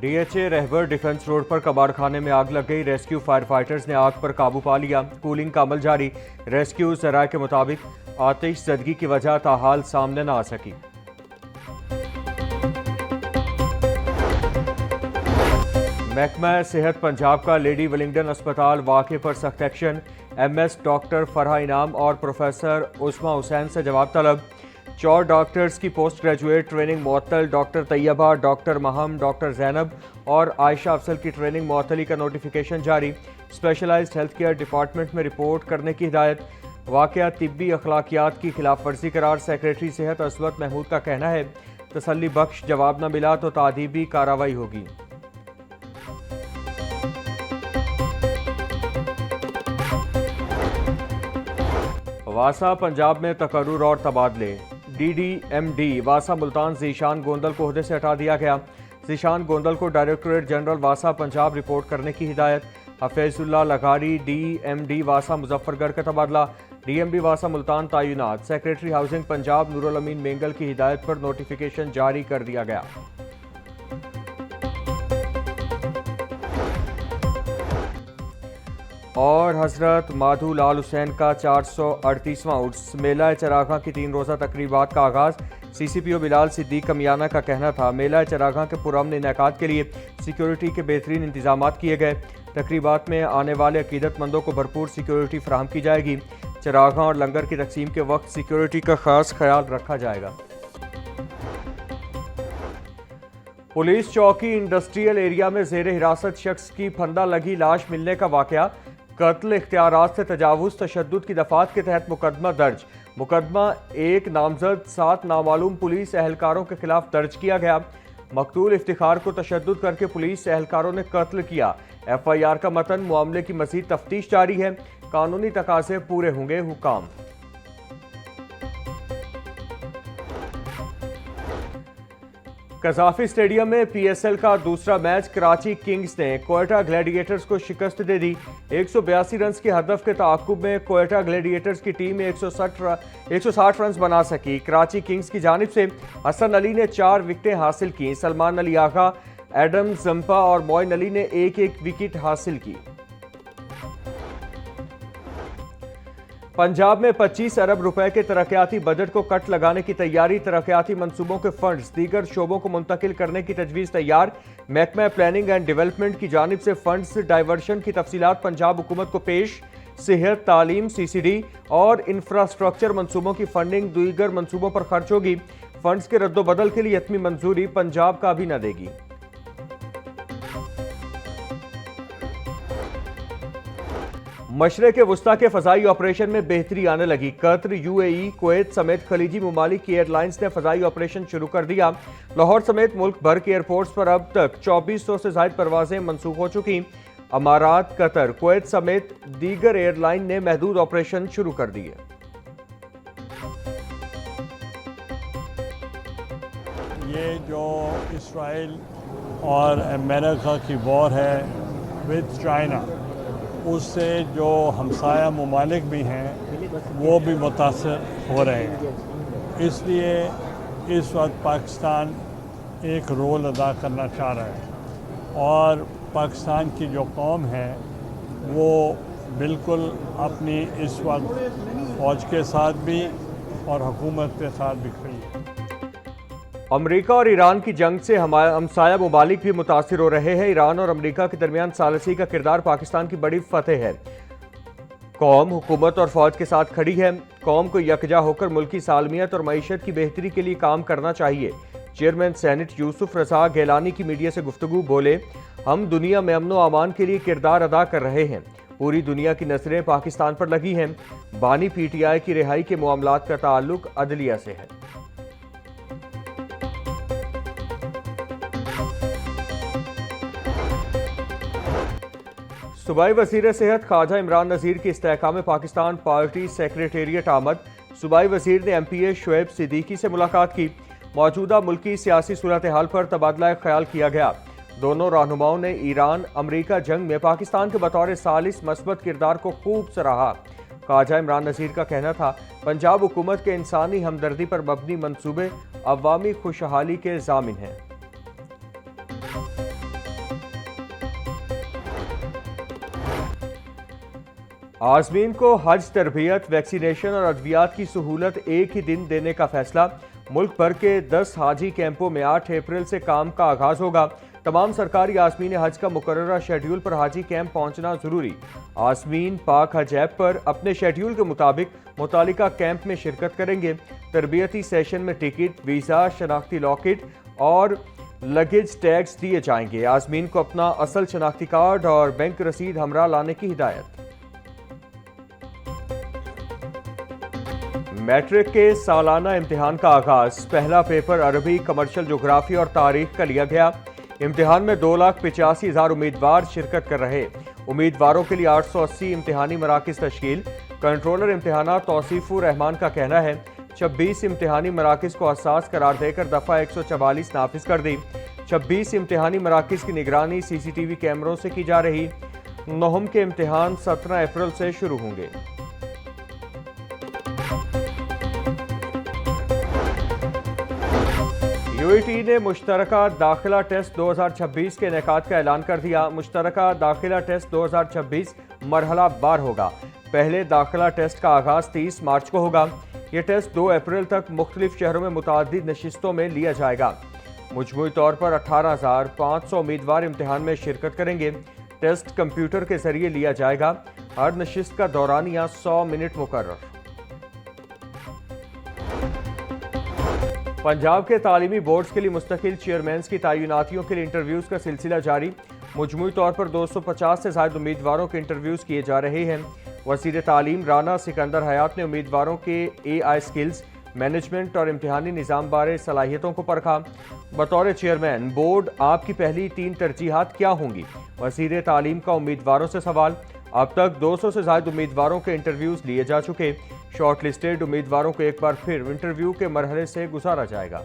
DHA रहबर defence road पर कबाड़ खाने में आग लग गई। रेस्क्यू फायर फाइटर्स ने आग पर काबू पा लिया। कूलिंग का अमल जारी। रेस्क्यू जराये के मुताबिक आतिश ज़दगी की वजह ताहाल सामने न आ सकी। महकमा सेहत पंजाब का लेडी विलिंगडन अस्पताल वाक़े पर सख्त एक्शन। एमएस डॉक्टर फरहा इनाम और प्रोफेसर उस्मा हुसैन से जवाब तलब। 4 डॉक्टर्स की पोस्ट ग्रेजुएट ट्रेनिंग मुअत्तल। Doctor Tayyaba, doctor Maham, doctor Zainab और आयशा अफसल की ट्रेनिंग मुअत्तली का नोटिफिकेशन जारी। स्पेशलाइज्ड हेल्थ केयर डिपार्टमेंट में रिपोर्ट करने की हिदायत। वाक़या तिब्बी अखलाकियात की खिलाफ वर्जी करार। सेक्रेटरी सेहत असवत महमूद का कहना है तसल्ली बख्श जवाब न मिला तो तादीबी कार्रवाई होगी। वासा पंजाब में तकर्रुर और तबादले। DDMD वासा मुल्तान ज़ीशान गोंदल को ओहदे से हटा दिया गया। ज़ीशान गोंदल को डायरेक्टोरेट जनरल वासा पंजाब रिपोर्ट करने की हिदायत। हफीजुल्लाह लगारी DMD वासा मुजफ्फरगढ़ का तबादला। DMD वासा मुल्तान तैनात। सेक्रेटरी हाउसिंग पंजाब नूरुल अमीन मेंगल की हिदायत पर नोटिफिकेशन जारी कर दिया गया। और हजरत माधू लाल हुसैन का 438वां उर्स मेला चरागां की 3 रोज़ा तकरीबात का आगाज़। CCPO बिलाल सिद्दीक कमियाना का कहना था मेला चरागां के पुरअमन इनेकाद के लिए सिक्योरिटी के बेहतरीन इंतजाम किए गए। तकरीबात में आने वाले अकीदतमंदों को भरपूर सिक्योरिटी फराहम की जाएगी। चरागां और लंगर की तकसीम के वक्त सिक्योरिटी का खास ख्याल रखा जाएगा। पुलिस चौकी इंडस्ट्रियल एरिया में जेर हिरासत शख्स की फंदा लगी लाश मिलने का वाकया। कत्ल, इख्तियारात से तजावुज, तशद्दुद की दफात के तहत मुकदमा दर्ज। मुकदमा 1 नामजद 7 नामालूम पुलिस एहलकारों के खिलाफ दर्ज किया गया। मकतूल इफ्तिखार को तशद्दुद करके पुलिस एहलकारों ने कत्ल किया। FIR का मतन। मामले की मजीद तफ्तीश जारी है। कानूनी तकाजे पूरे होंगे हुकाम। कजाफी स्टेडियम में PSL का दूसरा मैच कराची किंग्स ने कोयटा ग्लैडिएटर्स को शिकस्त दे दी। 182 रन के हदफ के ताक़ुब में कोयटा ग्लैडिएटर्स की टीम 160 रन बना सकी। कराची किंग्स की जानिब से हसन अली ने 4 विकेटें हासिल की। सलमान अली आगा, एडम जंपा और मोइन अली ने 1-1 विकेट हासिल की। पंजाब में 25 अरब रुपए के तरक्याती बजट को कट लगाने की तैयारी। तरक्याती मंसूबों के फंड्स दीगर शोबों को मुंतकिल करने की तजवीज़ तैयार। महकमा प्लानिंग एंड डेवलपमेंट की जानिब से फंड्स डाइवर्शन की तफसीलात पंजाब हुकूमत को पेश। सेहत, तालीम, CCD और इंफ्रास्ट्रक्चर मंसूबों की फंडिंग दीगर मंसूबों पर खर्च होगी। फंड्स के रद्दोबदल के लिए यतमी मंजूरी पंजाब का भी न देगी। मशरक़ वुस्ता के फ़ज़ाई ऑपरेशन में बेहतरी आने लगी। कतर, UAE, कुवैत समेत खलीजी ममालिक की एयरलाइंस ने फ़ज़ाई ऑपरेशन शुरू कर दिया। लाहौर समेत मुल्क भर के एयरपोर्ट्स पर अब तक 2400 से ज़ायद परवाजें मनसूख हो चुकी। अमारात, कतर, कुवैत समेत दीगर एयरलाइन ने महदूद ऑपरेशन शुरू कर दिए। ये जो इसराइल और अमेरिका की वॉर है विद चाइना, उससे जो हमसाया ममालिक भी हैं वो भी मुतासर हो रहे हैं। इसलिए इस वक्त पाकिस्तान एक रोल अदा करना चाह रहा है और पाकिस्तान की जो कौम है वो बिल्कुल अपनी इस वक्त फ़ौज के साथ भी और हुकूमत के साथ भी खड़ी है। अमरीका और ईरान की जंग से हमसाया ममालिक भी मुतासिर हो रहे हैं। ईरान और अमरीका के दरमियान सालसी का किरदार पाकिस्तान की बड़ी फतेह है। कौम हुकूमत और फौज के साथ खड़ी है। कौम को यकजा होकर मुल्की सालमियत और मईशत की बेहतरी के लिए काम करना चाहिए। चेयरमैन सेनेट यूसुफ रजा गैलानी की मीडिया से गुफ्तगू बोले, हम दुनिया में अमन व अमान के लिए किरदार अदा कर रहे हैं। पूरी दुनिया की नजरें पाकिस्तान पर लगी हैं। बानी PTI की रिहाई के मामलात का ताल्लुक अदलिया से है। सूबाई वज़ीर सेहत ख्वाजा इमरान नज़ीर की इस्तेहकाम पाकिस्तान पार्टी सेक्रेटेरिएट आमद। सूबाई वज़ीर ने MPA शुएब सिद्दीकी से मुलाकात की। मौजूदा मुल्की सियासी सूरत हाल पर तबादला ख्याल किया गया। दोनों रहनुमाओं ने ईरान अमरीका जंग में पाकिस्तान के बतौर सालिस मस्बत किरदार को खूब सराहा। ख्वाजा इमरान नज़ीर का कहना था, पंजाब हुकूमत के इंसानी हमदर्दी पर मबनी मंसूबे अवामी खुशहाली के ज़ामिन हैं। आज़मीन को हज तरबियत, वैक्सीनेशन और अद्वियात की सहूलत एक ही दिन देने का फैसला। मुल्क भर के 10 हाजी कैंपों में 8 अप्रैल से काम का आगाज होगा। तमाम सरकारी आज़मीन हज का मुकर्ररा शेड्यूल पर हाजी कैंप पहुंचना जरूरी। आज़मीन पाक हज ऐप पर अपने शेड्यूल के मुताबिक मुतालिका कैंप में शिरकत करेंगे। तरबियती सेशन में टिकट, वीज़ा, शनाख्ती लॉकेट और लगेज टैग्स दिए जाएंगे। आज़मीन को अपना असल शनाख्ती कार्ड और बैंक रसीद हमरा लाने की हिदायत। मैट्रिक के सालाना इम्तिहान का आगाज। पहला पेपर अरबी, कमर्शियल जोग्राफी और तारीख का लिया गया। इम्तिहान में 2,85,000 उम्मीदवार शिरकत कर रहे। उम्मीदवारों के लिए 880 इम्तिहानी मराकिज तश्कील। कंट्रोलर इम्तिहानात तौसीफुर रहमान का कहना है 26 इम्तिहानी मराकिज को हसास करार देकर दफ़ा 144 नाफिज कर दी। 26 इम्तिहानी मराकिज की निगरानी CCTV कैमरों से की जा रही। नौम के इम्तिहान 17 अप्रैल से शुरू होंगे। UAT ने मुश्तरका दाखिला टेस्ट 2026 के इनेकाद का ऐलान कर दिया। मुश्तरका दाखिला टेस्ट 2026 मरहला बार होगा। पहले दाखिला टेस्ट का आगाज 30 मार्च को होगा। यह टेस्ट 2 अप्रैल तक मुख्तलिफ शहरों में मुतादिद नशिस्तों में लिया जाएगा। मजमूई तौर पर 18,500 उम्मीदवार इम्तिहान में शिरकत करेंगे। टेस्ट कंप्यूटर के जरिए लिया जाएगा। हर नशिस्त का दौरानिया 100 मिनट मुकर्रर। पंजाब के तालीमी बोर्ड्स के लिए मुस्तकिल चेयरमैन्स की तैनातियों के लिए इंटरव्यूज़ का सिलसिला जारी। मजमूई तौर पर 250 से ज़ायद उम्मीदवारों के इंटरव्यूज़ किए जा रहे हैं। वज़ीर तालीम राना सिकंदर हयात ने उम्मीदवारों के AI स्किल्स, मैनेजमेंट और इम्तिहानी निज़ाम बारे सलाहियतों को परखा। बतौर चेयरमैन बोर्ड आपकी पहली 3 तरजीहात क्या होंगी? वज़ीर तालीम का उम्मीदवारों से सवाल। अब तक 200 से ज़ायद उम्मीदवारों के इंटरव्यूज़ लिए जा चुके। शॉर्ट लिस्टेड उम्मीदवारों को एक बार फिर इंटरव्यू के मरहले से गुजारा जाएगा।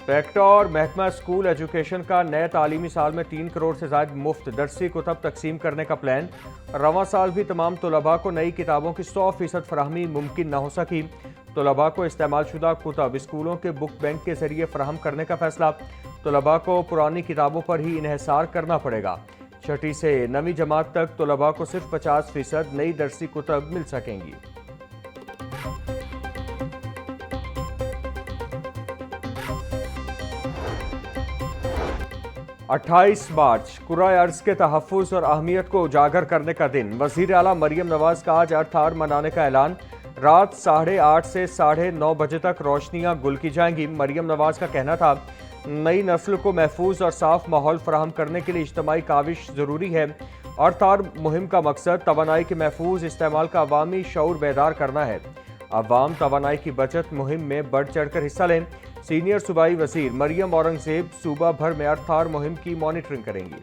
पैक्टा और महकमा स्कूल एजुकेशन का नए तालीमी साल में 3 करोड़ से ज़ायद मुफ्त दरसी कुतब तकसीम करने का प्लान। रवां साल भी तमाम तलबा को नई किताबों की 100% फराहमी मुमकिन न हो सकी। तलबा को इस्तेमाल शुदा कुतब स्कूलों के बुक बैंक के जरिए फराहम करने का फैसला। तलबा को पुरानी किताबों पर ही इन्हिसार करना पड़ेगा। 6ठी से 9वीं जमात तक तलबा को सिर्फ 50% नई दरसी कुतब मिल सकेंगी। 28 मार्च कुराए अर्ज के तहफ़्फ़ुज़ और अहमियत को उजागर करने का दिन। वज़ीर आला मरियम नवाज का आज अर्थ मनाने का ऐलान। रात 8:30 से 9:30 बजे तक रोशनियां गुल की जाएंगी। मरियम नवाज का कहना था नई नस्ल को महफूज और साफ माहौल फराहम करने के लिए इज्तिमाई काविश ज़रूरी है। अर्थ मुहिम का मकसद तवानाई के महफूज इस्तेमाल का अवामी शऊर बेदार करना है। अवाम तवानाई की बचत मुहिम में बढ़ चढ़ कर हिस्सा लें। सीनियर सूबाई वज़ीर मरियम औरंगज़ेब सूबा भर में अर्थ मुहिम की मॉनिटरिंग करेंगी।